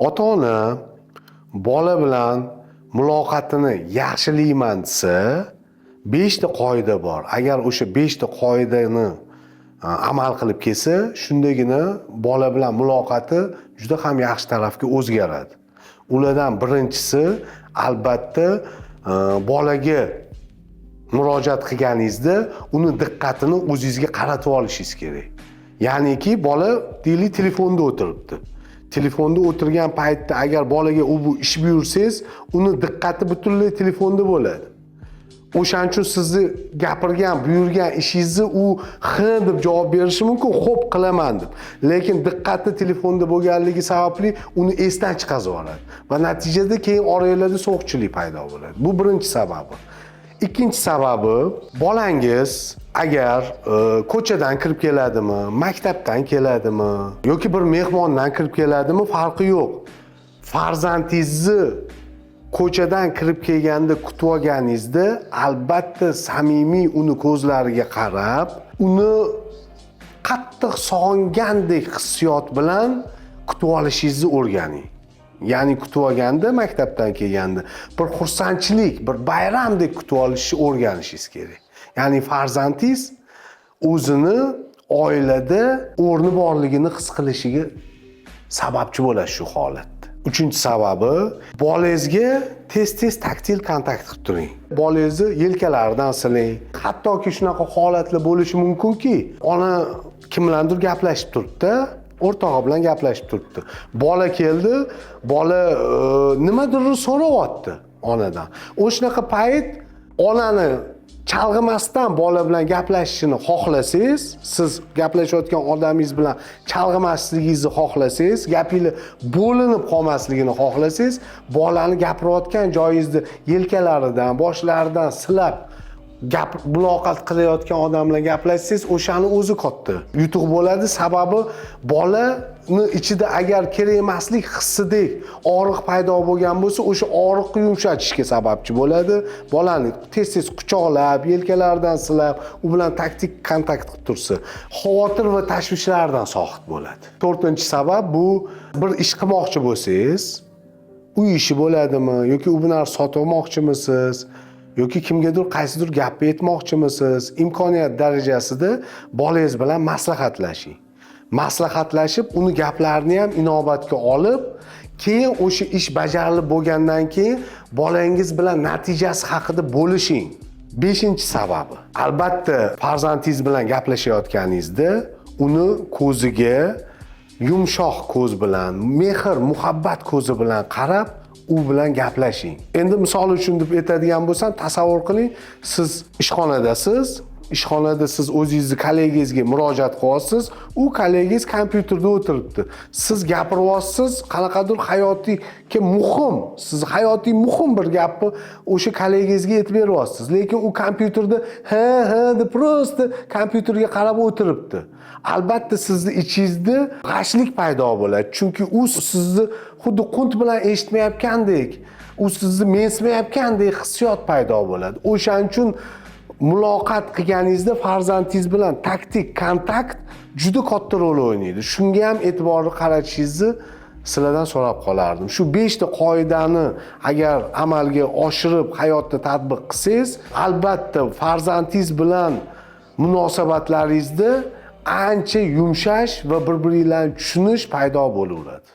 Ota-ona bola bilan muloqotini yaxshilayman desa, 5 ta qoida bor. Agar o'sha 5 ta qoidani amal qilib kelsa, shundagina bola bilan muloqoti juda ham yaxshi tarafga o'zgaradi. Ulardan birinchisi albatta bolaga murojaat qilganingizda uni diqqatini o'zingizga qaratib olishingiz kerak. Ya'niki bola deylik telefonda o'tiribdi. Telefonda o'tirgan paytda agar bolaga bu ish buyursangiz, uni diqqati butunlay telefonda bo'ladi. O'shaning uchun sizni gapirgan, buyurgan ishingizni u deb javob berishi mumkin, xo'p qilaman deb. Lekin diqqati telefonda bo'lganligi sababli uni esdan chiqazib oladi va natijada keyin oranglarda sovuqchilik paydo bo'ladi. Bu birinchi sababi. Ikkinchi sababi, bolangiz agar ko'chadan kirib keladimi, maktabdan keladimi yoki bir mehmondan kirib keladimi, farqi yo'q. Farzandingizni ko'chadan kirib kelganda kutib olganingizda, albatta samimiy uni ko'zlariga qarab, uni qattiq sog'ingandek hissiyot bilan kutib olishingizni o'rganing. Ya'ni kutib olganda, maktabdan kelganda bir xursandchilik, bir bayramdek kutib olishni o'rganishingiz kerak. Ya'ni farzandingiz o'zini oilada o'rni borligini his qilishiga sababchi bo'ladi shu holatda. Uchinchi sababi, bolangizga tez-tez taktil kontakt qilib turing. Bolangizni yelkalaridan siling. Hattoki shunaqa holatlar bo'lishi mumkinki, ona kim bilandir gaplashib turibdi, o'rtog'i bilan gaplashib turibdi. Bola keldi, bola nimadir so'rayapti onadan. O'shunaqa payt onani chalg'imasdan bola bilan gaplashishini xohlasangiz, siz gaplashayotgan odamingiz bilan chalg'imasligingizni xohlasangiz, gapingiz bo'linib qolmasligini xohlasangiz, bolani gapirayotgan joyingizni yelkalaridan, boshlaridan silab muloqot qilayotgan odam bilan gaplashsangiz, o'shani o'zi katta yutuq bo'ladi. Sababi bolani ichida agar kerak emaslik hissidek og'riq paydo bo'lgan bo'lsa, o'sha og'riqni yumshatishga sababchi bo'ladi. Bolani tez-tez quchoqlab, yelkalaridan silab, u bilan taktik kontakt qilib tursa, xavotir va tashvishlardan soqit bo'ladi. To'rtinchi sabab bu, bir ish qilmoqchi bo'lsangiz, uy ishi bo'ladimi yoki u bilan sotmoqchimisiz, yoki kimgadir qaysidir gapni aytmoqchimisiz, imkoniyat darajasida bolangiz bilan maslahatlashing. Maslahatlashib, uni gaplarini ham inobatga olib, keyin o'sha ish bajarilib bo'lgandan keyin bolangiz bilan natijasi haqida bo'lishing. 5-sababi, albatta farzandingiz bilan gaplashayotganingizda uni ko'ziga yumshoq ko'z bilan, mehr, muhabbat ko'zi bilan qarab, u bilan gaplashing. Endi misol uchun deb aytadigan bo'lsam, tasavvur qiling, siz ishxonadasiz. Ishxonada siz o'zingizni kollegangizga murojaat qilyapsiz, u kollegangiz kompyuterda o'tiribdi. Siz gapiryapsiz, qanaqadir hayotiyga muhim, siz hayotiy muhim bir gapni o'sha kollegangizga aytib beryapsiz. Lekin u kompyuterda ha deb prosta kompyuterga qarab o'tiribdi. Albatta sizni ichingizda g'ashlik paydo bo'ladi. Chunki u sizni xuddi qunt bilan eshitmayotgandek, u sizni mensimayotgandek hissiyot paydo bo'ladi. O'shaning uchun muloqot qilganingizda farzandingiz bilan taktik kontakt juda katta rol o'ynaydi. Shunga ham e'tiborni qaratishingizni sizlardan so'rab qolardim. Shu 5 ta qoidani agar amalga oshirib hayotda tatbiq qilsangiz, albatta farzandingiz bilan munosabatlaringizda ancha yumshash va bir-biringlarni tushunish paydo bo'laveradi.